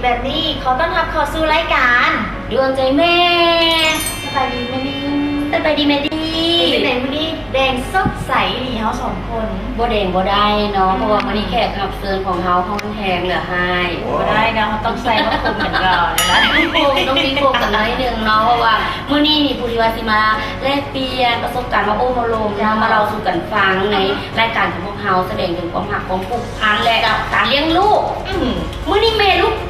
แบบนี้เขาต้อนรับเข้าสู่รายการดวงใจแม่สบายดีแม่นี่สบายดีแม่ดีเป็นไหนวันนี้แดงสดใสดีเขาสองคนบ่แดงบ่ได้เนาะเพราะว่าวันนี้แขกรับเชิญของเขาเขาแพงเหลือให้บ่ได้นะเขาต้องใส่มาคุมเหมือนเราเลยนะต้องมีโฟกัสหน่อยนึงเนาะเพราะว่ามื้อนี้นี่ผู้ที่ว่าสิมาแลกเปลี่ยนประสบการณ์มาโอ้มาลมมาเล่าสู่กันฟังในรายการของพวกเราแสดงถึงความหักความผูกพันและการเลี้ยงลูกมื้อนี้แม่ลูก8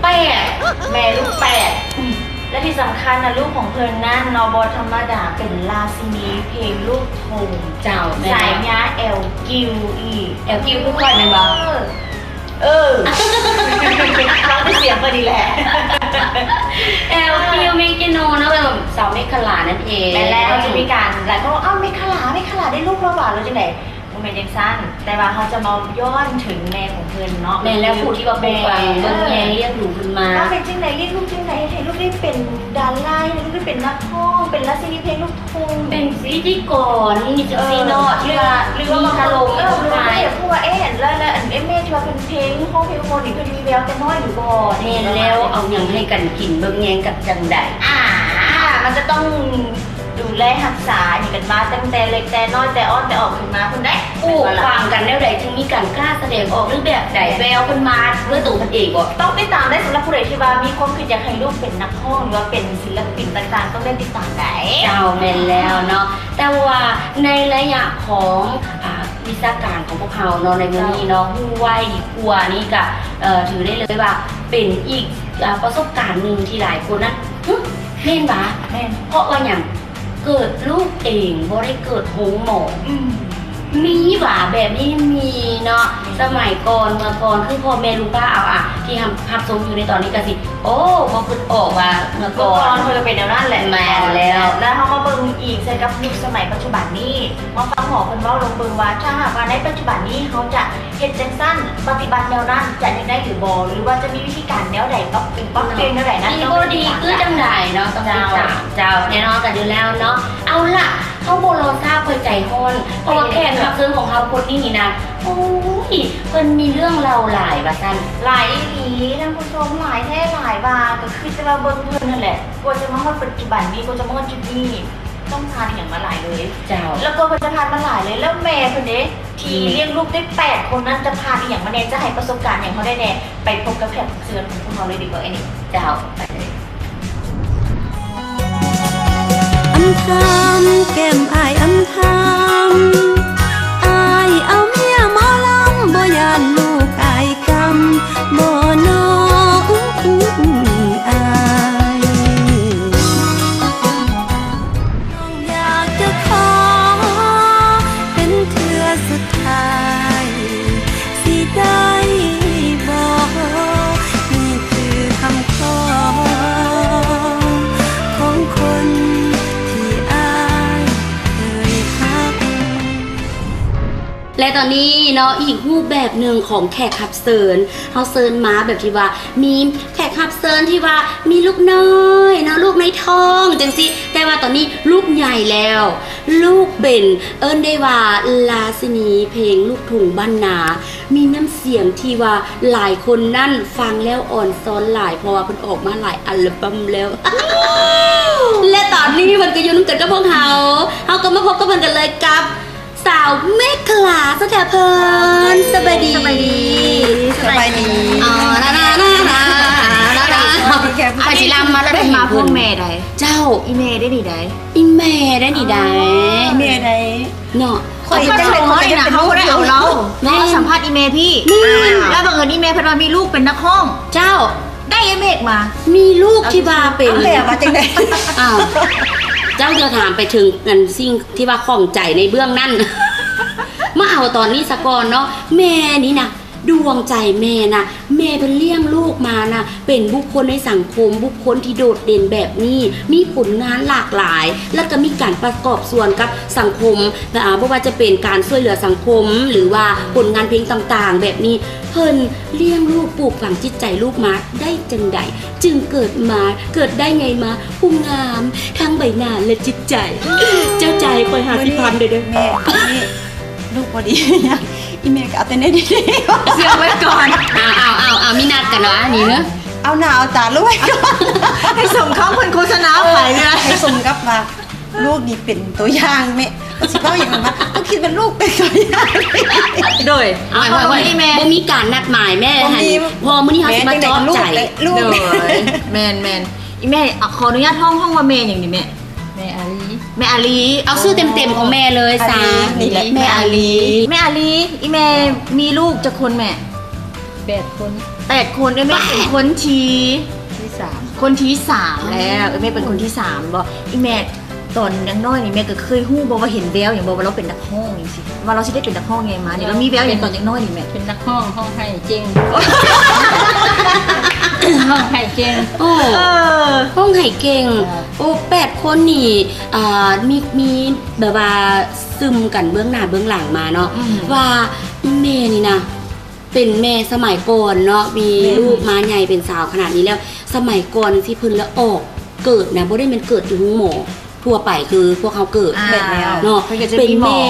และที่สำคัญนะลูกของเพิ่นนั่นนอบธรรมดาเป็นราชินีเพลงลูกทุ่งเจ้าสายญาแอลกิวอีแอลกิวทุกคนเลยบ่ร้องเป็นเสียงพอดีแหละแอลกิวเมกิโนนะแบบสาวเมฆขลานั่นเองแล้วจะมีการหลายคนบอกเมฆขลาได้ลูกแล้วหวานแล้วจังไหนมันเป็นยังสั้นแต่ว่าเขาจะมาย้อนถึงแม่ของเพื่อนเนาะแม่แล้วผู้ที่ว่าเป็นฟังเบิ่งแยงเรียกดูขึ้นมาว่าเป็นจังไหนเรียกลูกจังไหนให้ลูกได้เป็นดาราให้ลูกได้เป็นนักร้องเป็นราชินีเพลงลูกทุ่งเป็นพิธีกรนี่จะซีนอดหรือว่ามาคาโลงหรือว่าพูดว่าแล้วแม่ชัวร์เป็นเพลงห้องเพลงโมนี่เพิ่นมีแววแต่น้อยอยู่บ่แม่แล้วเอาหยังให้กันกินเบิ่งแยงกับจังได๋มันจะต้องดูแลรักษาอย่างกันมาตั้งแต่เล็กแต่น้อยแต่อ้อนแต่ออกขึ้นมาคุณได้ฟังกันแล้วใดจึงมีการกล้าแสดงออกหรือแบบใดแววขึ้นมาเพื่อตัวมันเองบ่ต้องติดตามได้สำหรับผู้ใดที่ว่ามีความคิดอยากให้ลูกเป็นนักร้องหรือว่าเป็นศิลปินต่างๆต้องได้ติดตามได้เจ้าแม่นแล้วเนาะแต่ว่าในระยะของวิชาการของพวกเขาเนาะในมื้อนี้เนาะฮู้ไว้ดีกว่านี่ก็ถือได้เลยว่าเป็นอีกประสบการณ์นึงที่หลายคนนั้นแม่นบ่แม่นเพราะว่าหยังเกิดลูกเองบ่ได้เกิดโฮงหมอมีหว่าแบบนี้มีเนาะสมัยก่อนเมื่อก่อนคือพ่อแม่ลูกป้าเอาที่พักสมอยู่ในตอนนี้ก็สิโอ้พอคิดออกว่าเมื่อก่อนเธอเป็นแนวนั้นแหละแม่แล้วเขามาเบิ่งอีกใส่กับยุคสมัยปัจจุบันนี้มาฟังหมอเพิ่นเว้าลงเบิ่งว่าถ้าหากว่าในปัจจุบันนี้เขาจะเฮ็ดจังซั่นปฏิบัติแนวนั้นจะยังได้หรือบ่หรือว่าจะมีวิธีการแนวใดปรับเปลี่ยนแนวใดนะดีบ่ดีคือจังไดเนาะต้องติดตามเจ้าแน่นอนกันอยู่แล้วเนาะเอาล่ะเขาโบราณทราบเพิ่นใจฮ้อนเพราะว่าแขกรับเชิญของเขาคนนี้นี่นะโอ้ยเพิ่นมีเรื่องเราหลายว่าซั่นหลายอีหลีท่านผู้ชมหลายแท้หลายว่าก็คือจะมาเบิ่งเพิ่นนั่นแหละกว่าจะมาปัจจุบันนี้กว่าจะมาจุดนี้ต้องผ่านอย่างมาหลายเลยเจ้าแล้วก็เพิ่นจะผ่านมาหลายเลยแล้วแม่เพิ่นเด้ที่เลี้ยงลูกได้8คนนั้นจะผ่านอย่างมาแน่จะให้ประสบการณ์อย่างเขาได้แน่ไปพบกับแขกรับเชิญของพวกเราเลยดีกว่าไอ้นี่เจ้าไปเลยทำแก้มอายทำอายเอาเมียหมอลำบ่ยานลูกอายกำบ่น้อง และตอนนี้เนาะอีกรูปแบบหนึ่งของแขกรับเชิญเขาเชิญมาแบบที่ว่ามีแขกรับเชิญที่ว่ามีลูกน้อยเนาะลูกในท้องจังสิแต่ว่าตอนนี้ลูกใหญ่แล้ว ลูกเป็นเอิ้นได้ว่าราชินีเพลงลูกทุ่งบ้านนา มีน้ำเสียงที่ว่าหลายคนนั่นฟังแล้วอ่อนซ้อนหลายเพราะว่าเพิ่นออกมาหลายอัลบั้มแล้ว และตอนนี้มันก็อยู่นำกันกับพวกเฮาก็มาพบกับเพิ่นกันเลยกับสาวแม่คลาสแถวเพิ่นสบายดี สบายดี อ๋อไปสิลำมาแล้ว เป็นมาพ่อแม่ใด เจ้า อีเมได้ดีใด อีแม่ได้นี่ได้ เมียใด เนาะ คนที่จะเป็นคนนะเขาได้เอาเรา แม่ เขาสัมภาษณ์อีเมพี่ แล้วบังเอิญอีเมเพิ่นว่ามีลูกเป็นนักห้อง เจ้า ได้อีเมกมา มีลูกที่ว่าเป็น เอาแต่ว่าจังได๋ อ้าวเจ้าจะถามไปถึงกันสิ่งที่ว่าข้องใจในเบื้องนั่น มาเอาตอนนี้สะก่อนเนาะแม่นี่นะดวงใจแม่นะแม่เป็นเลี้ยงลูกมานะเป็นบุคคลในสังคมบุคคลที่โดดเด่นแบบนี้มีผลงานหลากหลาย แล้วก็มีการประกอบส่วนกับสังคมไม่ว่าจะเป็นการช่วยเหลือสังคม หรือว่าผลงานเพลงต่างๆ แบบนี้เพิ่นเลี้ยงลูกปลูกฝังจิตใจลูกมาได้จังใดจึงเกิดได้ไงมาผู้งามทั้งใบหน้าและจิตใจ เจ้าใจคอยหาที่พันเด้อ แม่นี่ลูกบ่ดีอีแม่ก็เอาแต่เน็ตดี เสียไว้ก่อน เอามีนัดกันเนาะนี่เนอะ ๆเอาหน้าเอาตาลูกไว้ก่อน ให้สมเขาคนโฆษณาไปเลย ให้สมกับว่าลูกนี่เป็นตัวอย่างแม่สิเว้าอย่างนั้นก็คิดว่าลูกเป็นตัวอย่าง โดย เอาไว้อีแม่บ่มีการนัดหมายแม่ บ่ หัน มี พอมื้อนี้เฮาสิมาจอบใจ ลูก โดยแมนอีแม่ขออนุญาตห้องว่าเมนอย่างนี้แม่ แม่อาลี แม่อาลี เอาชื่อเต็มๆของแม่เลยซะ นี่แหละ แม่อาลี แม่อาลีอีแม่มีลูกจะคนแม่ 8 คน 8 คนแม่เป็นคนที ที่ คนที่3แล้วแม่เป็นคนที่3บอกอีแม่ตอนยังน้อยนี่แม่ก็เคยฮู้บอกว่าเห็นแววอย่างบอกว่าเราเป็นนักห้องอย่างสิว่าเราสิได้เป็นนักห้องไงมาเนี่ยเรามีแววอย่างตอนยังน้อยนี่แม่ 3เป็นนักห้องให้เจง ห้องให้เจง โอ้ เออ ห้องไห่เก่งโอ้8คนนี่มีแบบว่าซึมกันเบื้องหน้าเบื้องหลังมาเนาะ อืม ว่าแม่นี่นะเป็นแม่สมัยก่อนเนาะมีลูกมาใหญ่เป็นสาวขนาดนี้แล้ว สมัยก่อนที่เพิ่นแล้วออกเกิดนะบ่ได้เป็นเกิดอยู่ห้องหมอทั่วไปคือพวกเขาเกิด แบบแล้ว เนาะ เพิ่นก็จะ เป็น มีหมอ แม่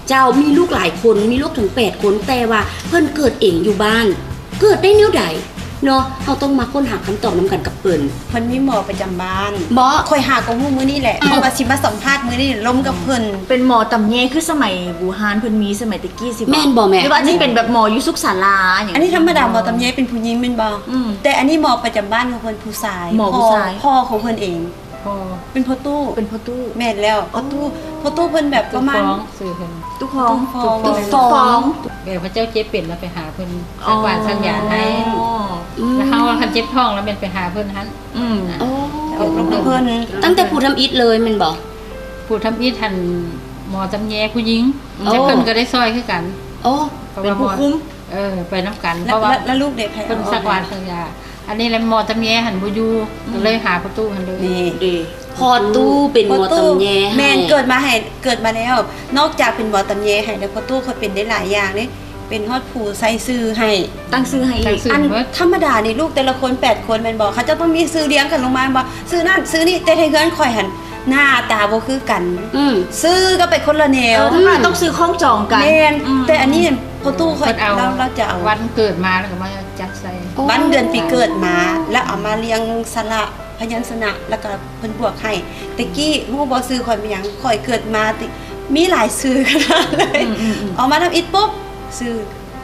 เจ้ามีลูกหลายคนมีลูกถึง8คนแต่ว่าเพิ่นเกิดเองอยู่บ้าน เกิดได้แนวใดเนาะเราต้องมาค้นหาคำตอบนํกันกับเปิ้น เพิ่นมีหมอประจำบ้าน บ่ ค่อยหากับฮู้มื้อนี้แหละเพราะว่าสิมาสัมภาษณ์มื้อนี้ล้มกับเพิ่น เป็นหมอตำแยคือสมัยบูฮานเพิ่นมีสมัยตะกี้สิ แม่นบ่แม่ หรือว่าอันนี้เป็นแบบหมออยู่สุขศาลาอย่าง อันนี้ธรรมดาหมอตำแยเป็นผู้หญิงแม่นบ่ อืม แต่อันนี้หมอประจำบ้านของเพิ่นผู้ชาย หมอผู้ชาย พ่อของเพิ่นเอง พอ เป็นพ่อตู้ เป็นพ่อตู้ แม่นแล้วพ่อตู้เพิ่นแบบป ตุ๊ ระ ก มาณ ฟ้องสื่อเพิ่น ตู้ฟอง ตู้ฟอง ฟอง เดี๋ยวพระเจ้าเจ็บเป็นแล้วไปหาเพิ่นสักวันสัญญาณให้ อ๋อ แล้วเฮาว่าคันเจ็บท้องแล้วเป็นไปหาเพิ่นหัน อืม โอ้ เอาลงกับเพิ่น ตั้งแต่ผู้ทำอิฐเลยแมันบอก ผู้ทำอีทันหมอจำแยผู้หญิง โอ้ แต่เพิ่นก็ได้ซอยคือกัน โอ้ เป็นผู้คุ้ม ไปนํกันเพ แล้ว ราะว่า แล้วลูกเด็กใคร เพิ่นสักวันสัญญาอันนี้แหละหมอจำแยหันบ่อยู่ก็เลยหาประตูหันเลย นี่ ดีพอตู้เป็นหมอตำแยให้ แม่นเกิดมาแล้ว นอกจากเป็นหมอตำแยให้แล้วพ่อตู้เขาเป็นได้หลายอย่างนี่เป็นฮอดผู้ใส่ซื้อให้ ตั้งซื้อให้อีก อันธรรมดานี่ลูกแต่ละคน8คนแม่นบ่เขาจะต้องมีซื้อเลี้ยงกันลงมาบ่ซื้อนั่นซื้อนี่แต่ให้เฮือนข่อยหันหน้าตาบ่คือกัน อืม ซื้อก็ไปคนละแนว ต้องซื้อข้องจองกัน แม่น อืม แต่อันนี้พ่อตู้ข่อย เพิ่นเอา เราจะเอา วันเกิดมาแล้วก็มาจัดใส่ วันเดือนปีเกิดมาแล้วเอามาเรียงสระพยัญชนะแล้วก็เพิ่นบวกให้ตะกี้ฮู้บ่ซื้อข่อยเป็นหยังข่อยเกิดมาติมีหลายซื้อขนาดเลย เอามาทำอิฐปุ๊บซื้อ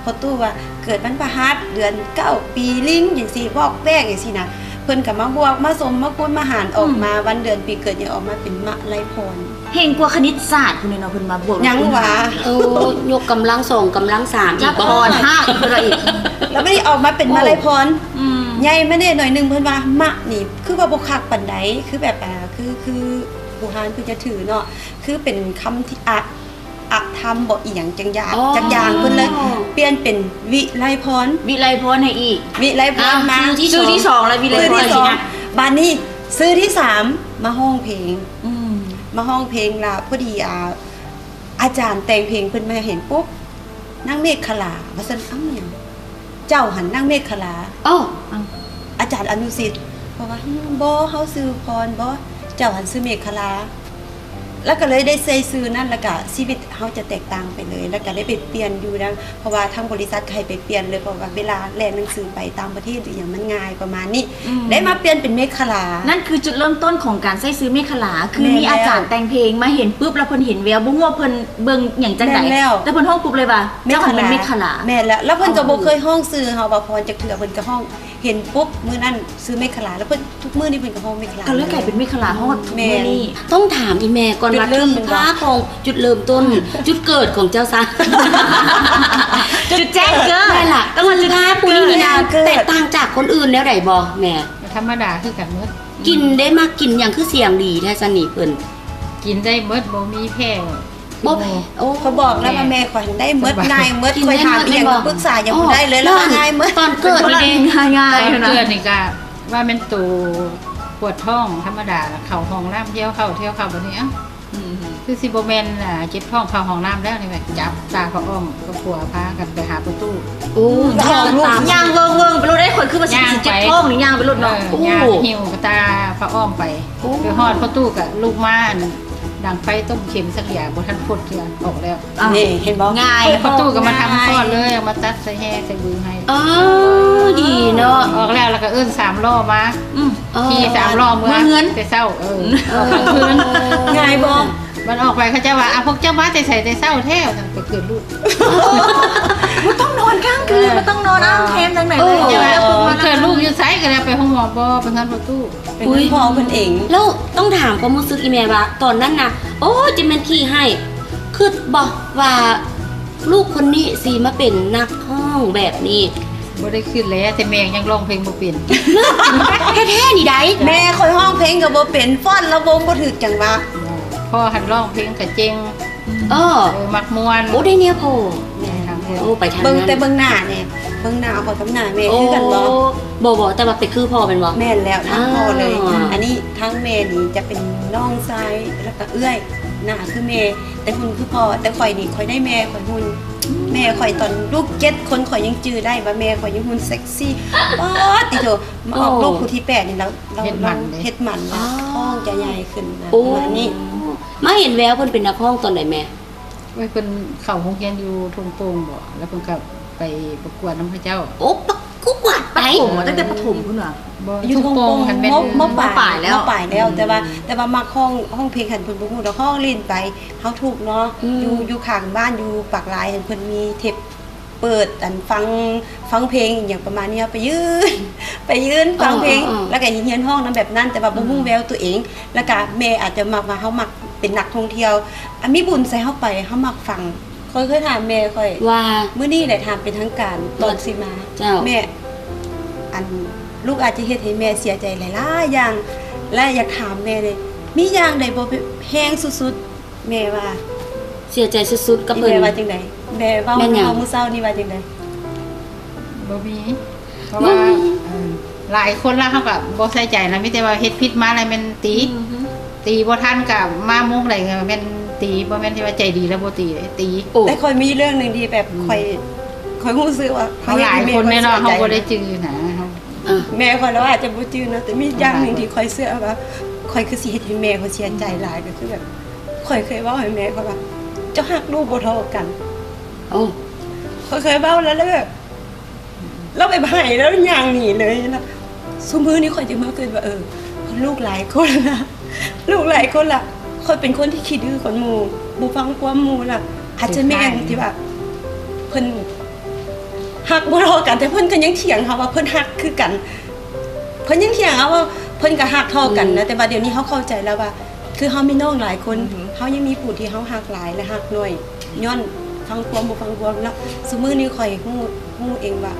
พอตู้ว่าเกิดวันพฤหัสเดือน9ปีลิงจังซี่บอกแป้งจังซี่นะเพิ่นก็มาบวกมาสมมาคูณมาหารออกมาวันเดือนปีเกิดยังออกมาเป็นมะไรพร เฮงกว่าคณิตศาสตร์คุณเนี่ยเนาะเพิ่นมาบวก ยังหวา โอ้ยกกำลังสองกำลังสามอี จั ก บ บ่ พร5อีกอะไรอีก แล้วไม่ได้ออกมาเป็นมะไรพร อืม ใหญ่ไม่ได้หน่อยหนึงเพิ่นว่ามะนี่คือว่าบ่คักปานใดคือแบบคือบูฮานคือจะถือเนาะคือเป็นคำที่อะธรรมบ่อีหยังจังอย่างเพิ่นเลยเปลี่ยนเป็นวิไลพร วิไลพรให้อีก วิไลพรมา ชื่อที่สองแล้ววิไล ซื้อ พร ที่ส สิ อง นะ บ้านนี้ซื้อที่สามมาห้องเพลง อืม มาห้องเพลงละพอดีอาจารย์แต่งเพลงเพิ่นมาเห็นปุ๊บ นางเมฆขลาว่าซั่นฟังหยังเจ้าหันนางเมฆขลา อ้อ อาจารย์อนุสิทธิ์บอกว่าบ่เฮาซื้อพรบ่เจ้าหันซื้อเมฆขลาแล้วก็เลยได้ใส่ซื้อนั่นแล้วก็ชีวิตเฮาจะแตกต่างไปเลย แล้วก็ได้ไปเปลี่ยนอยู่นะเพราะว่าทางบริษัทใครไปเปลี่ยนเลยเพราะว่าเวลาแลกหนังสือไปต่างประเทศหรือหยังมันง่ายประมาณนี้ ได้มาเปลี่ยนเป็นเมฆขลา นั่นคือจุดเริ่มต้นของการใช้ซื้อเมฆขลาคือ แม่น มีอาจารย์แต่งเพลงมาเห็นปุ๊บแล้วเพิ่นเห็นแววบ่ฮู้ว่าเพิ่นเบิ่งหยังจังได๋ แม่นแล้ว แต่เพิ่นฮ้องปุ๊บเลยว่าเจ้าของเป็นเมฆขลา แม่นแล้วเพิ่นก็บ่เคยห้องซื้อเฮาว่าพรจักเทื่อเพิ่นก็ห้องเห็นปุ๊บมื้อนั้นซื้อเมฆขลาแล้วเพิ่นทุกมื้อนี่เพิ่นก็ห้องเมฆขลา ก็เลยกลายเป็นเมฆขลาฮอดทุก แม่ มื้อน นี้ ต้องถามอีแม่ก่อน จุด ว่า เริ่ม ที่ เป็น พาของจุดเริ่มต้น จุดเกิดของเจ้าซะ จุดแจ้งเกิด แม่ล่ะต้องมาจุดท้าปุ้ยนี่นะแตกต่างจากคนอื่นแล้วได้บ่แม่ ธรรมดาคือกันหมด กินได้มากกินอย่างคือเสียงดีแท้สนิทเพิ่น กินได้หมดบ่มีแพ้ บ่แพ้โอ้ เขาบอกแล้วว่าแม่ข่อยได้เมดง่ายเมด กิน ข่อย ได้ ถาม หมด อีหยัง เลยบ่ ปรึกษาหยังบ่ได้เลยแล้วว่าง่ายเมด ตอนเกิด คน นี่ ละ เด้ ง่าย ตอน ๆนะ เกิดนี่ก็ว่าเป็นตัวปวดท้องธรรมดาเข้าห้องน้ำเที่ยวเข้าบัดนี้คือสิบ่แม่นเจ็บท้องเข้าห้องน้ำแล้วนี่แหละจับตาเขาอ้อมก็ผัวพากันไปหาประตู โอ้ ย่างตามย่างเวิงๆไปรู้ได้คนคือว่าสิเจ็บท้องหรือย่างไปรู้เนาะ ยาหิวกระตาพระอ้อมไปไปฮอดประตูกับลูกม่านดังไฟต้มเข็มสักอย่างบ่ทันพดเทื่อออกแล้ว นี่เห็นบ่ ง่าย ประตูก็มาทำก้อนเลยเอามาตัดใส่แห่ใส่บือให้ อ๋อดีเนาะ ออกแล้วก็เอิ้น3ล้อมา อ๋อ ขี่3ล้อเมื่อเงินแต่เช้าออกกลางคืน ง่ายบ่ มันออกไปเขาจะว่าพวกเจ้ามาแต่ใส่แต่เช้าแท้ไปเกิดลูก มันต้องนอนกลางคืนมันต้องนอนอ้างแคมจังไหนเลย จะว่า มา เกิดลูกอยู่ไสก็แล้วไปห้องหมอบ่ไปงานประตู เป็นคุณพ่อเพิ่นเอง แล้วต้องถามความรู้สึกอีแม่ว่าตอนนั้นน่ะโอ้จะแม่นขี้ให้คือบอกว่าลูกคนนี้สิมาเป็นนักห้องแบบนี้ บ่ได้ขึ้นแล้วแต่แม่ยังร้องเพลงบ่เป็น แท้ๆนี่ได้ แม่ข่อยห้องเพลงก็บ่เป็นฟ้อนระวงบ่ถูกจังหวะ พ่อหันร้องเพลงกับเจง มักม่วน โอ้ได้เนี่ยพ่อ เนี่ยครับ โอ้ไปทาง เบิ่ง นั้น แต่เบิ่งหน้าเนี่ยเบิ่งหน้าข่อยกับหน้าแม่คือกันบ่ บ่แต่ว่าไปคือพ่อเป็นบ่ แม่นแล้วทั้งพ่อเลย อ่า อันนี้ทั้งแม่นี่จะเป็นน้องชายแล้วก็เอื้อยหน้าคือแม่แต่หุ่นคือพ่อแต่ข่อยนี่ข่อยได้แม่ข่อยหุ่นแม่ข่อยตอนลูก7คนข่อยยังจื้อได้ว่าแม่ข่อยยังหุ่นเซ็กซี่ป๊อดติโตมาออกลูกผู้ที่8นี่แล้วเราเฮ็ดหมันแล้วท้องจะใหญ่ขึ้นนะ โอ้ ประมาณนี้ มาเห็นแววเพิ่นเป็นนักห้องตอนไหนแม่ ไว้เพิ่นเข้าโรงเรียนอยู่ทุ่งโป่งบ่แล้วเพิ่นก็ไปประกวดน้ำพระเจ้า โอ้ปักกุกวาดไป ผมตั้งแต่ประถมคุณเหรอ บ่ อยู่ ทุ่ง ฮ่อง โป่ ก ง ง หันเป็น มอปลาย แล้ว มอปลายแล้วแต่ว่ามาห้องเพลงหันเพิ่นบ่ฮู้ดอกห้องเล่นไปเฮาถูกเนาะอยู่ข้างบ้านอยู่ปากหลายเห็นเพิ่นมีเทปเปิดอันฟังเพลงอหย่างประมาณนี้ไปยืนฟังเพลงแล้วก็เฮียนห้องนั้นแบบนั้นแต่ว่าบ่ฮู้แววตัวเอง แล้วก็แม่อาจจะมักว่าเฮามักเป็นนักท่องเที่ยวมีบุญใส่เฮาไปเฮามักฟังเคยถามแม่ค่อย ว่า มื้อนี้ได้ถามเป็นทางการตอนสิมา เจ้า แม่อันลูกอาจจะเฮ็ดให้แม่เสียใจหลายๆอย่างและอยากถามแม่เลยมีอย่างใดบ่แพงสุดๆแม่ว่า เสียใจสุดๆกับ อี เพิ่น แม่ว่าจังไดแม่เว้า แม่นหยัง เมื่อเช้านี่ว่าจังได บ่มีเพราะว่าหลายคนละเขาก็บ่ใส่ใจนะมีแต่ว่าเฮ็ดผิดมาอะไรแม่นตีบ่ทันก็มามุกอะไรก็แม่นตีบ่แม่นที่ว่าใจดีแล้วบ่ตีตี โอ้ แต่ค่อยมีเรื่องหนึงที่แบบค่อยรู้สึกว่า เขาหลายคนแน่เนาะเขาบ่ได้จื้อนะเขา อ่ะ แม่ค่อยแล้วอาจจะบ่จื้อนะแต่มีอย่างหนึงที่ค่อยเชื่อว่าค่อยคือสิเฮ็ดให้แม่ค่อยเสียใจหลายก็คือแบบค่อยเคยเว้าให้แม่ค่อยว่าเจ้าฮักลูกบ่เท่ากัน โอ้ เขาเคยเบ้าแล้วแบบเราไปไห้แล้วอย่างหนีเลยนะซุมือนี้คอยจะมาเกิดว่าลูกหลายคนละลูกหลายคนละคอยเป็นคนที่ขี้ดื้อคนหมู่บูฟังความหมู่ล่ะอาจจะแม่นที่แบบเพิ่นฮักบ่เท่ากันแต่เพิ่นก็ยังเถียงค่ะว่าเพิ่นฮักคือกัน เพิ่นยังเถียงว่าเพิ่นก็ฮักเท่ากันนะแต่ว่าเดี๋ยวนี้เขาเข้าใจแล้วว่า คือเขามีน้องหลายคนเขายังมีผู้ที่เขาฮักหลายและฮักน้อยย้อนฟังความบ่ฟังความแล้วสมมือนี้ข่อยฮู้เองว่า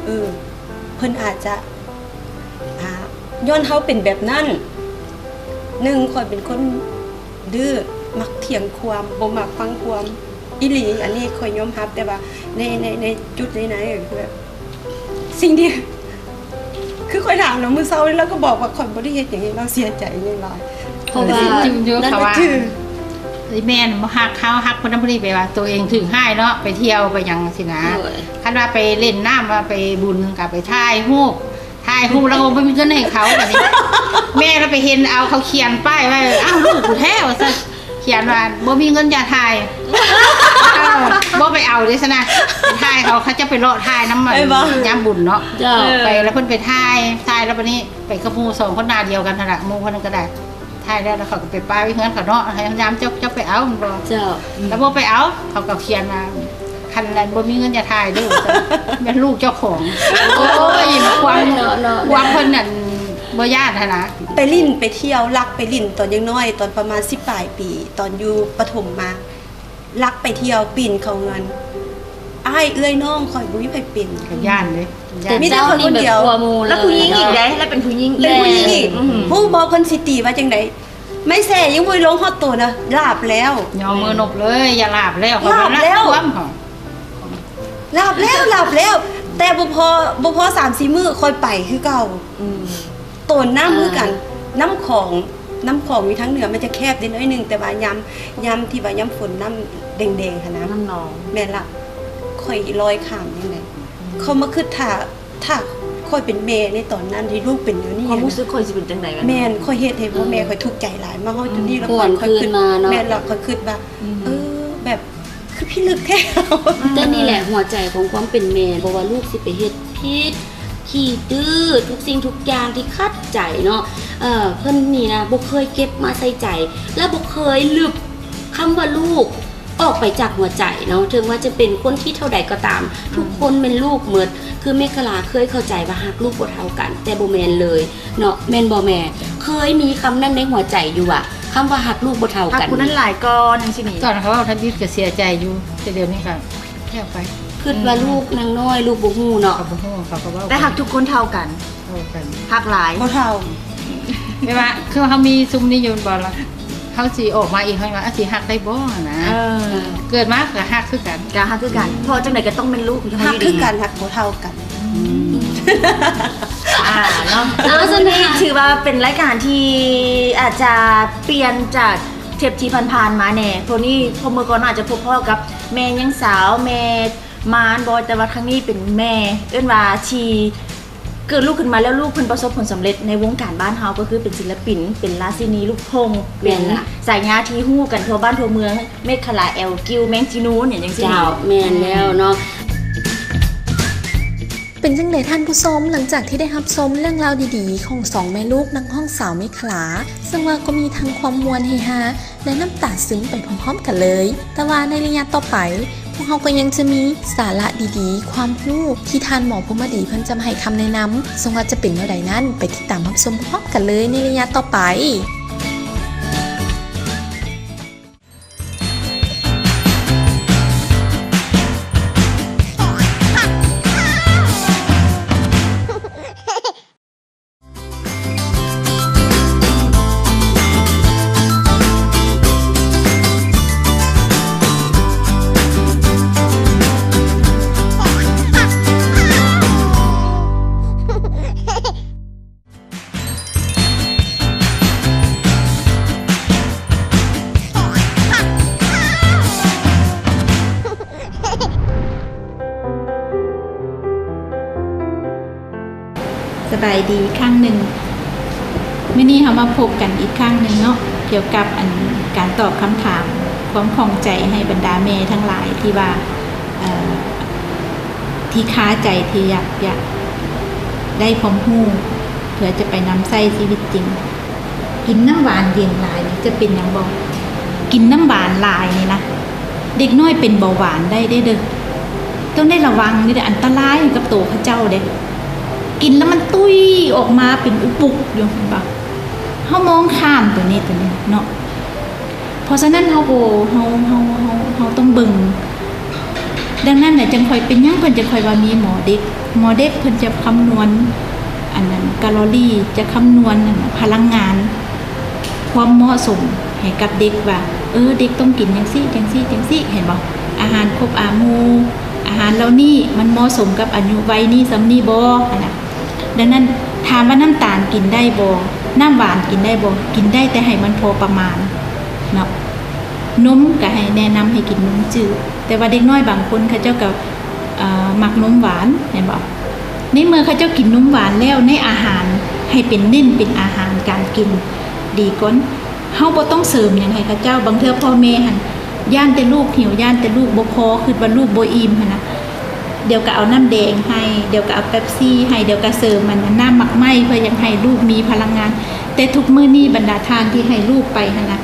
เพิ่นอาจจะย้อนเขาเป็นแบบนั้นหนึ่งข่อยเป็นคนดื้อมักเถียงความบ่มักฟังความอีหลีอันนี้ข่อยยอมรับแต่ว่าในจุดไหนๆคือแบบสิ่งที่คือข่อยถามแล้วมื้อเช้านี้แล้วก็บอกว่าข่อยบ่ได้เฮ็ดอย่างนี้เราเสียใจอย่างไร เพราะว่า จริงเยอะ นั่น ค่ะ ก็ ว่า คือ แม่นบ่ฮักเขาฮักคนนั้นบ่ได้ไปว่าตัวเองถึงให้เนาะไปเที่ยวไปหยังสินะ โอ้ย คันว่าไปเล่นน้ำว่าไปบุญก็ไปถ่ายรูปแล้วก็บ่มีเงินให้เขาแบบนี้ แม่เราไปเห็นเอาเขาเขียนป้ายไว้อ้าวลูกกูแท้ว่าซั่นเขียนว่าบ่มีเงินอย่าถ่ายบ่ไปเอาเด้ซะนะไปถ่ายเขาจะไปเลาะถ่ายน้ำมันยามบุญเนาะ เจ้า ไปแล้วเพิ่นไปถ่ายแล้วบัดนี้ไปกับหมู่สองคนหน้าเดียวกันนั่นล่ะหมู่คนนึงก็ได้ถ่ายแล้วเขาก็ไปป้ายไว้เฮือนเขาเนาะให้ยามเจ้าไปเอามันบ่ เจ้า แล้วบ่ไปเอาเขาก็เขียนมาคันนั้นบ่มีเงินอย่าถ่ายเด้อแม่นลูกเจ้าของโอ้ยความเพิ่นนั่นบ่ญาติหั่นนะ ไปลิ้นไปเที่ยวลักไปลิ้นตอนยังน้อยตอนประมาณ10ปลายปี ตอนอยู่ประถมมาลักไปเที่ยวปีนเขาเงินอ้ายเอื้อยน้องข่อยบ่มีไผเป็น ก็ย่านเลยย่าน มีแต่คนคนเดียว กลัวหมู่ แล้วผู้หญิงอีกได้แล้วเป็นผู้หญิง เป็นผู้หญิงอีกผู้บอกเพิ่นสิตีว่าจังไดไม่แซ่ยังบ่ลงฮอดตัวนะลาบแล้ว ยอมมือนบเลย อย่าลาบแล้ว ลาบแล้ว ความเขา ลาบแล้ว แต่บ่พอ3-4 มื้อค่อยไปคือเก่าต้นน้ำมือกันน้ำของมีทั้งเหนือมันจะแคบนิดน้อยนึงแต่ว่ายามที่ว่ายามฝนน้ำแดงๆค่ะนะ น้ำนอง แม่นละค่อยลอยข้ามยังไงเขามาคือถ้าค่อยเป็นแม่ในตอนนั้นที่ลูกเป็นอยู่นี่ ความ นะ รู้สึกคอยสิเป็นจังได๋ แม่นค่อยเฮ็ดให้พ่อแม่ค่อยทุกข์ใจหลายมาเฮาจนนี้แล้ว หวน ค่อย คื คิ น ด มาเนาะ แม่นละค่อยคิดว่าแบบคือพี่ลึกแท้ แต่นี่แหละหัวใจของความเป็นแม่บอกว่าลูกสิไปเฮ็ดผิดขี้ดื้อทุกสิ่งทุกอย่างที่คัดใจเนาะเพิ่นนี่นะบ่เคยเก็บมาใส่ใจ และบ่เคยลืบคำว่าลูกออกไปจากหัวใจเนาะถึงว่าจะเป็นคนที่เท่าใดก็ตาม ทุกคนเป็นลูกหมดคือแม่กะลาเคยเข้าใจว่าฮักลูกบ่เท่ากัน แต่บ่แม่นเลยเนาะแม่นบ่แม่เคยมีคำนั้นในหัวใจอยู่อะคำว่าฮักลูกบ่เท่า ถ้า กัน คุณนั้นหลายก่อนจังซี่นี่ ตอนเขาเอาทันทีก็เสียใจอยู่แต่เดี๋ยวนี้ค่ะแค่ไป คิดว่าลูกนางน้อยลูกบ่ฮู้เนาะ เขาบ่ฮู้เขาก็เว้า แต่หักทุกคนเท่ากัน เท่ากัน หักหลาย บ่เท่า ไม่ว่าคือเขามีซุมนี้อยู่บ่ล่ะเขาสิออกมาอีกเขาว่าสิฮักได้บ่นะ เกิดมาก็ฮักคือกัน กะหักคือกันเพอจังได๋ก็ต้องเป็นลูก ฮักคือกันฮักบ่เท่ากัน เนาะส่วนนี้ถือว่าเป็นรายการที่อาจจะเปลี่ยนจากเทปที่ผ่านๆมาแน่เพราะนี่พอเมื่อก่อนอาจจะพบพ่อกับแม่ยังสาวแม่มารบอยแต่ว่าครั้งนี้เป็นแม่เอิ้นว่าชีเกิดลูกขึ้นมาแล้วลูกเพิ่นประสบผลสำเร็จในวงการบ้านเฮาก็คือเป็นศิลปินเป็นราชินีลูกทุ่งเป็นสายญาที่ฮู้กันทั่วบ้านทั่วเมืองเมฆขลาแอลกิวแมงจีนูนอย่างจังซี่ เจ้าแม่นแล้วเนาะ เป็นจังไดท่านผู้ชมหลังจากที่ได้รับชมเรื่องราวดีๆของสองแม่ลูกนักห้องสาวเมขลาซึ่งว่าก็มีทั้งความมวลเฮฮาและน้ำตาซึ้งไปพร้อมๆกันเลย แต่ว่าในระยะต่อไปพวกเราก็ยังจะมีสาระดีๆความรู้ที่ท่านหมอภูมิดีเพิ่นจะมาให้คำแนะนำซึ่งว่าจะเป็นเมื่อใดนั้นไปติดตามรับชมพร้อมกันเลยในระยะต่อไป สบายดีครั้งหนึ่งมื้อนี้เรามาพบกันอีกครั้งหนึ่งเนาะเกี่ยวกับการตอบคำถามความข้องใจให้บรรดาแม่ทั้งหลายที่ว่าที่ค้าใจที่อยากได้ความรู้เพื่อจะไปนำใช้ชีวิตจริง กินน้ำหวานเลี้ยงหลายนี่จะเป็นอย่างบ่กินน้ำหวานหลายนี่นะเด็กน้อยเป็นเบาหวานได้เด้อต้องได้ระวังนี่เด้ออันตรายกับตัวเขาเจ้าเด้กินแล้วมันตุ้ยออกมาเป็นอุปุกอยู่เห็นปะเขามองข้ามตัวนี้เนาะเพราะฉะนั้นเขาต้องเบิ่งดังนั้นเนี่ยจึงค่อยเป็นยังเพิ่นจะค่อยว่ามีหมอเด็กเพิ่นจะคำนวณอันนั้นแคลอรี่จะคำนวณพลังงานความเหมาะสมให้กับเด็กว่าเด็กต้องกินจังซี่เห็นบ่อาหารครบอาหมู่อาหารเหล่านี้มันเหมาะสมกับอายุวัยนี้สำนี้บ่นะดังนั้นถามว่าน้ำตาลกินได้บ่น้ำหวานกินได้บ่กินได้แต่ให้มันพอประมาณเนาะ นมก็ให้แนะนำให้กินนมจืดแต่ว่าเด็กน้อยบางคนเขาเจ้าก็มักนมหวานเห็นบ่ในเมื่อเขาเจ้ากินนมหวานแล้วในอาหารให้เป็นเน้นเป็นอาหารการกินดีก่อนเฮาบ่ต้องเสริมหยังให้เขาเจ้าบางเทื่อพ่อแม่หั่นย่านแต่ลูกหิวย่านแต่ลูกบ่พอคือว่าลูกบ่อิ่มหั่นนะเดี๋ยวก็เอาน้ำแดงให้เดี๋ยวก็เอาเป๊ปซี่ให้เดี๋ยวก็เสริมมันน้ำหมักไหม้เพื่อยังให้ลูกมีพลังงานแต่ทุกมื้อนี้บรรดาทานที่ให้ลูกไปหั่นนะ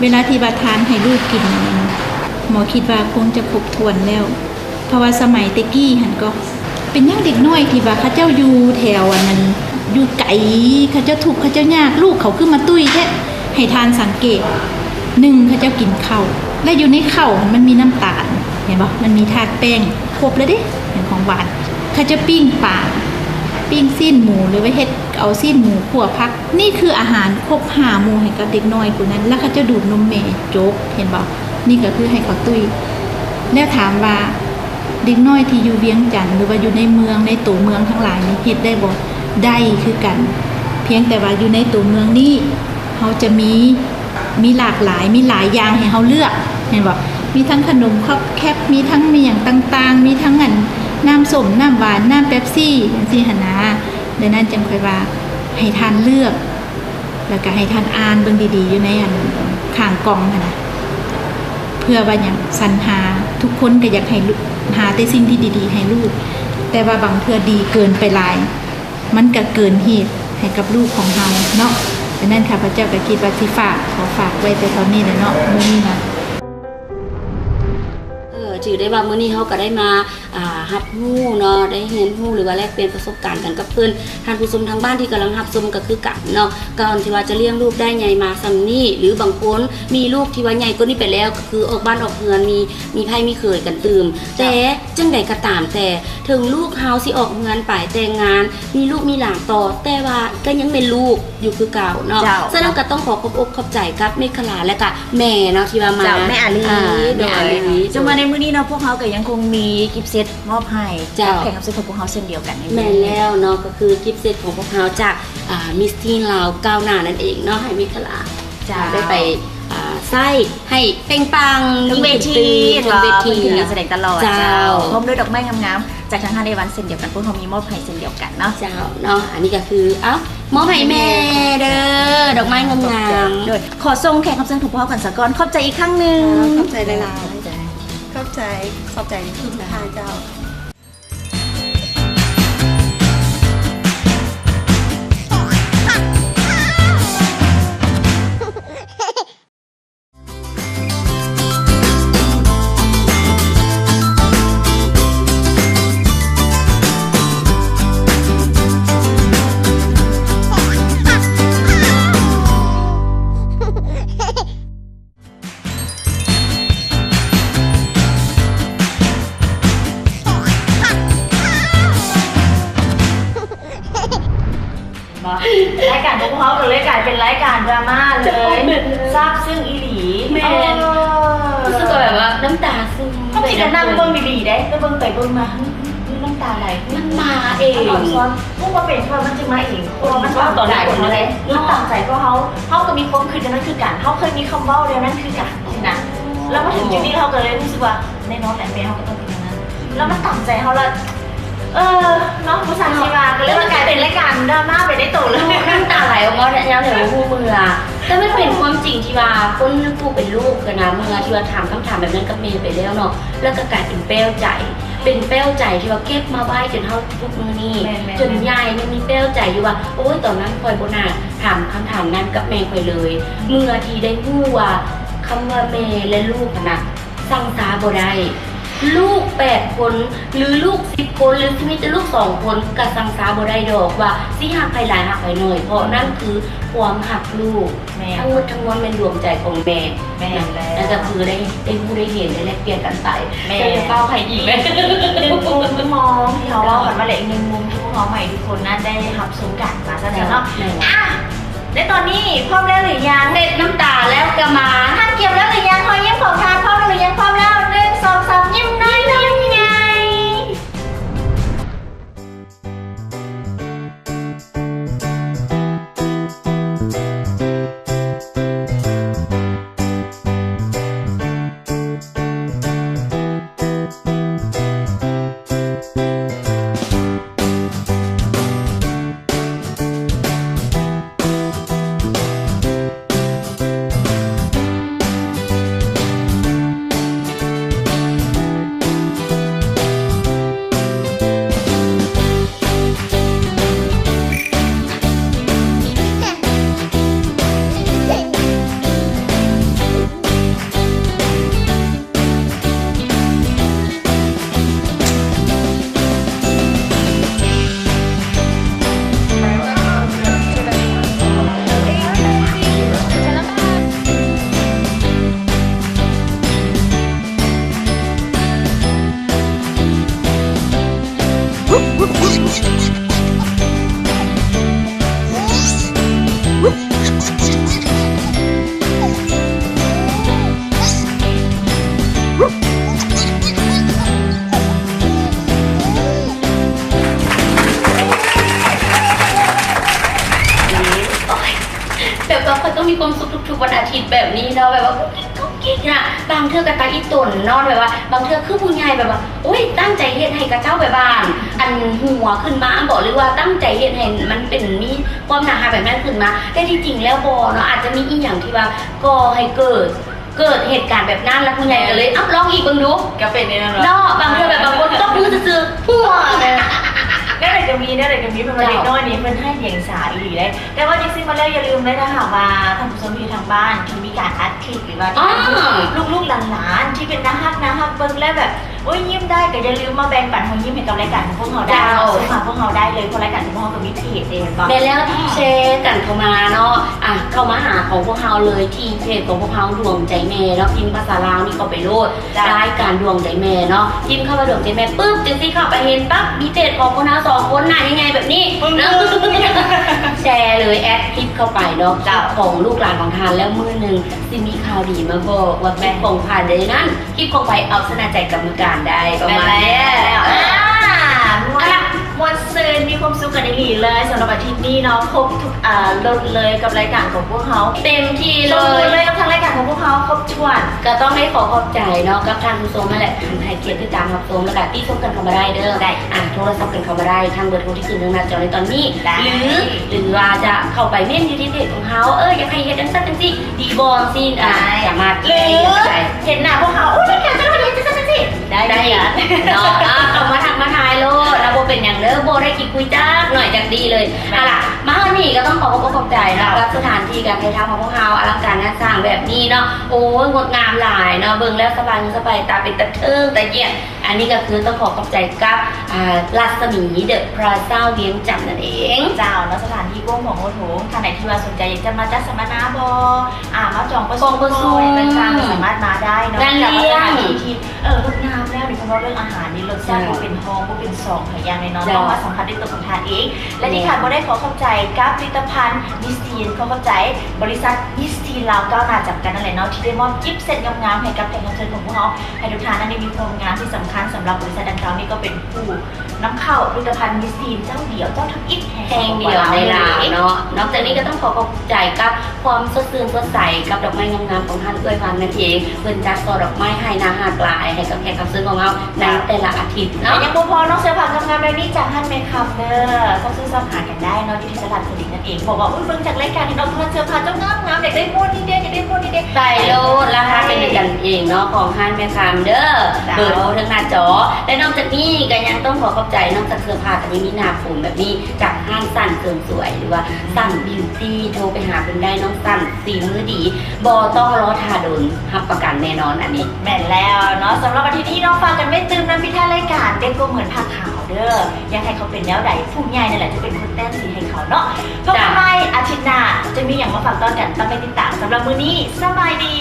เวลาที่ว่าทานให้ลูกกินหมอคิดว่าคงจะครบถ้วนแล้วเพราะว่าสมัยตะกี้หั่นก็เป็นยังเด็กน้อยที่ว่าเขาเจ้าอยู่แถวอันนั้นอยู่ไกลเขาเจ้าทุกข์เขาเจ้ายากลูกเขาขึ้นมาตุ้ยแท้ให้ทานสังเกต1เขาเจ้ากินข้าวและอยู่ในข้าวมันมีน้ำตาลเห็นบ่มันมีธาตุแป้งครบเลยเด้อย่างของหวานเขาจะปิ้งปลาปิ้งซีนหมูหรือว่าเฮ็ดเอาซีนหมูขั่วพักนี่คืออาหารครบ5หมู่ให้กับเด็กน้อยผู้นั้นแล้วเขาจะดูดนมแม่โจ๊กเห็นบ่นี่ก็คือให้เขาตุ้ยแล้วถามว่าเด็กน้อยที่อยู่เวียงจันทน์หรือว่าอยู่ในเมืองในตัวเมืองทั้งหลายนี่เฮ็ดได้บ่ได้คือกันเพียงแต่ว่าอยู่ในตัวเมืองนี่เขาจะมีหลากหลายมีหลายอย่างให้เขาเลือกเห็นบ่มีทั้งขนมคัพแคปมีทั้งมีอย่างต่างๆมีทั้งน้ำส้มน้ำหวานน้ำเป๊ปซี่จังซี่หั่นนะดังนั้นจึงค่อยว่าให้ทานเลือกแล้วก็ให้ทานอ่านเบิ่งดีๆอยู่ในข้างกล่องหั่นนะเพื่อว่าหยังสรรหาทุกคนก็อยากให้หาแต่สิ่งที่ดีๆให้ลูกแต่ว่าบางเทื่อดีเกินไปหลายมันก็เกินเหตุให้กับลูกของเราเนาะดังนั้นข้าพเจ้าก็คิดว่าสิขอฝากไว้แต่เท่านี้แหละเนาะมื้อนี้นะถือได้ว่ามื้อนี้เขาก็ได้มาหัดฮู้เนาะได้เรียนฮู้หรือว่าแลกเปลี่ยนประสบการณ์กันกับเพิ่นท่านผู้ชมทางบ้านที่กำลังรับชมก็คือกันเนาะก่อนที่ว่าจะเลี้ยงลูกได้ใหญ่มาซำนี้หรือบางคนมีลูกที่ว่าใหญ่กว่านี้ไปแล้วก็คือออกบ้านออกเรือนมีไผมีเขยกันตื่มแต่จังใดก็ตามแต่ถึงลูกเฮาสิออกเรือนไปแต่งงานมีลูกมีหลานต่อแต่ว่าก็ยังเป็นลูกอยู่คือเก่าเนาะฉะนั้นก็ต้องขอขอบอกขอบใจกับเมฆลาและก็แม่เนาะที่ว่ามาแม่อาลี แม่อาลี จะมาในมื้อนี้เนาะพวกเขาก็ยังคงมีกิฟต์เซตมอบให้จากแข่งกับเซตของพวกเขาเช่นเดียวกันแม่แล้วเนาะก็คือกิฟต์เซตของพวกเราจากมิสทีนลาวก้าวหน้านั่นเองเนาะให้มิคลาได้ไปไส้ให้เป่งปัง ทุกเวที แสดงตลอดพร้อมด้วยดอกไม้งามๆจากทางในวันเช่นเดียวกันพวกเขามีมอบให้เช่นเดียวกันเนาะเนาะอันนี้ก็คือมอบให้แม่เด้อดอกไม้งามๆโดยขอส่งแขกรับเชิญของพวกเขากันสักก่อนขอบใจอีกครั้งนึงขอบใจหลายๆขอบใจทุกท่านเจ้ารายการพวกเขาก็เลยกลายเป็นรายการดราม่าเลยทราบซึ่งอีหลีแม่รู้สึกแบบว่าน้ำตาซึมเขาจะนั่งเบิ้งดีๆได้ก็เบิ้งไปเบิ้งมาน้ำตาไหลมันมาเองพวกมาเป็นเพราะมันจะมาเองตัวมันว่าต่อไหนคนเลยมันต่างใจเพราะเขาก็มีความคือนั่นคือการเขาเคยมีคำว่าเรียนนั่นคือการนะแล้วมาถึงจุดนี้เขาก็เลยรู้สึกว่าในน้องแต่แม่เขาก็ต้องเป็นอย่างนั้นแล้วมันต่างใจเขาละเนาะผู้ชายชีวาก็เลยกลายเป็นรายการดราม่าไปได้โตเลยน้ำตาไหลออกมาเนี่ยเดี๋ยวหูมือแต่ไม่เป็นความจริงที่ว่าคนผู้เป็นลูกกันนะเมื่อที่ว่าถามคำถามแบบนั้นกับเมย์ไปแล้วเนาะแล้วก็กลายเป็นเป้วใจที่ว่าเก็บมาไว้จนเท่าทุกมือนี่จนยายยังมีเป้วใจอยู่ว่าโอ๊ยตอนนั้นคอยโบนาถามคำถามนั้นกับเมย์ไปเลยเมื่อที่ได้หู้ว่าคำว่าเมย์และลูกนะสั่งตาบ่ได้ลูก8คนหรือลูก10คนหรือมีแต่ลูก2คนกะสังสาบ่ได้ดอกว่าสิหักใครหลายหักใครน้อยเพราะนั่นคือความหักลูกทั้งหมดทั้งมวลเป็นดวงใจของแม่แล้วก็คือได้ผู้ได้เห็นได้แลกเปลี่ยนกันไปแม่เป้าใครอีกแม่มุมมองที่เขาเล่ากันมาเลย1มุมที่พวกเขาใหม่ทุกคนน่าได้รับชมกันมาซะแล้วเนาะในตอนนี้พร้อมแล้วหรือยังเด็ดน้ำตาแล้วก็มาท่านเก็บแล้วหรือยังพอยิ้มของทานพร้อมหรือยังพร้อมแล้ว1 2 3ยิ้มน้อยยิ้มไง แบบว่าเขาต้องมีความสุขทุกๆวันอาทิตย์แบบนี้เนาะแบบว่ากุ๊กกิ๊กน่ะบางเทื่อกับตาอีตนเนาะแบบว่าบางเทื่อคือผู้ใหญ่แบบว่าโอ้ยตั้งใจเฮ็ดให้กับเจ้าแบบบ้านอันหัวขึ้นมาบอกหรือว่าตั้งใจเฮ็ดให้มันเป็นมีความหนาหาแบบนั้นขึ้นมาแต่ที่จริงแล้วบ่เนาะอาจจะมีอีหยังที่ว่าก่อให้เกิดเหตุการณ์แบบนั้นแล้วผู้ใหญ่ก็เลยลองอีกเบิ่งดู ก็เป็นในนั้น เนาะบางเทื่อแบบบางคนต้องดูซื่อๆหัว ได้เลยก็มีเพิ่นมาเด็กน้อยนี่เพิ่นให้เดียงสาอีหลีได้แต่ว่าจริงๆมาแล้วอย่าลืมเลยนะคะว่าท่านผู้ชมที่ทางบ้านที่มีการอัดคลิปหรือว่าลูกๆหลานๆที่เป็นนะฮักเบิ่งแล้วแบบโอ้ยยิ้มได้ก็อย่าลืมมาแบ่งปันของยิ้มให้กับรายการของพวกเราได้ส่งมาพวกเราได้เลยเพราะรายการของพวกเราก็มีเพจเองบ่ ได้แล้วแชร์กันเข้ามาเนาะเข้ามาหาของพวกเราเลยที่เพจของพวกเราดวงใจแม่เนาะพิมพ์ภาษาลาวนี่ก็ไปโหลดรายการดวงใจแม่เนาะพิมพ์เข้ามาดวงใจแม่ปุ๊บจังซี่เข้าไปเห็นปั๊บมีเพจของพวกเรา2 คนหน้ายังไงแบบนี้เนาะแชร์เลยแอดคลิปเข้าไปเนาะของลูกหลานของทานแล้วมื้อนึงสิมีข่าวดีมาบอกว่าแม่ของผ่านเลยนั้นคลิปของไปเอาชนะใจกรรมการได้ประมาณนี้มวนซื่นมีความสุขกันอีหลีเลยสำหรับอาทิตย์นี้เนาะครบทุกรถเลยกับรายการของพวกเขา เต็มที่ เล เลย กับทางรายการของพวกเขาครบถ้วน ก็ต้องให้ขอขอบใจเนาะกับทางผู้ชมนั่นแหละให้เกียรติที่ตามรับชมแล้วก็ที่ชมกันเข้ามาได้เด้อโทรศัพท์กันเข้ามาได้ทางเบอร์โทรที่ขึ้นทางหน้าจอในตอนนี้หรือว่าจะเข้าไปเม่นอยู่ที่เพจของเขาอยากให้เฮ็ดจังซั่นจังซี่ดีบอลซีนสามารถ หรือเห็นหน้าพวกเขาอุ้ยรายการจะมาเห็นจะสิได้เนาะเอามาทักมาทายโลดแล้วโบเป็นอย่างเด้อโบได้คิดคุยจ้าหน่อยจากดีเลยล่ะมาวันนี้ก็ต้องขอบใจนะรับสถานที่การถ่ายทำของพวกเราอลังการงานสร้างแบบนี้เนาะโอ้ยงดงามหลายเนาะเบิ่งแล้วสบายตาเป็นตะเทิงตะเกียงอันนี้ก็คือต้องขอบใจกับรัศมีเดอะพลาซ่าเวียงจันทน์นั่นเองเจ้าเนาะสถานที่กว้างของโอโถงท่านไหนที่ว่าสนใจอยากจะมาจัดสัมมนามาจองประชุมต่างๆสามารถมาได้เนาะแต่ว่าสถานที่ที่งดงามแล้วเฉพาะเรื่องอาหารนี่รสชาติก็เป็นห้องก็เป็น2หลายอย่างเลยเนาะต้องมาสัมผัสด้วยตัวของทานเองและที่ขาดบ่ได้ขอเข้าใจกับผลิตภัณฑ์มิสทีนขอเข้าใจบริษัทมิสทีนลาวก้าวหน้าจำกัดนั่นแหละเนาะที่ได้มอบกิฟต์เซตงามๆให้กับแขกรับเชิญของพวกเราให้ทุกท่านนั้นได้มีความงามที่สำคัญสำหรับบริษัทดังกล่าวนี้ก็เป็นผู้นำเข้าผลิตภัณฑ์มิสทีนเจ้าเดียวเจ้าทับอิฐแห่งเดียวในลาวเนาะนอกจากนี้ก็ต้องขอขอบใจกับความสดชื่นสดใสกับดอกไม้งามๆของท่านเอื้อยวันนั่นเองเพิ่นจัดดอกไม้ให้นาหากหลายให้กับแขกรับเชิญของเราในแต่ละอาทิตย์เนาะยังพอน้องเสื้อผ้างามๆแบบนี้จากฮันเมคอัพเด้อต้องซื้อซ้ำหากันได้เนาะที่ตลาดสลิดนั่นเองบอกว่าเบิ่งจากรายการที่น้องเสื้อผ้าเจ้างามๆเด็กได้โมดนี่เด้อยากได้โมดนี่เด้ใส่โลดราคาเป็นกันเองเนาะของฮันเมคอัพเด้อเบอร์โทรทางหน้าจอและนอกจากนี้ก็ยังต้องขอขอบใจนอกจากเสื้อผ้าแต่มีหน้าผมแบบนี้จากห้างสั้นเสริมสวยหรือว่าสั้นบิวตี้โทรไปหาเพิ่นได้น้องสั้นสีมือดีบ่ต้องรอทาดนรับประกันแน่นอนอันนี้แม่นแล้วเนาะสำหรับอาทิตย์นี้น้องฟังกันไม่ตื่นน้ำพิธารายการเด็กก็เหมือนผ้าขาวเด้อยังให้เขาเป็นแนวใดผู้ใหญ่นั่นแหละจะเป็นคนแต้มสีให้เขาเนาะเพราะทำไมอาทิตย์หน้าจะมีอย่างมาฝากตอนกันต้องไปติดตามสำหรับมื้อนี้สบายดี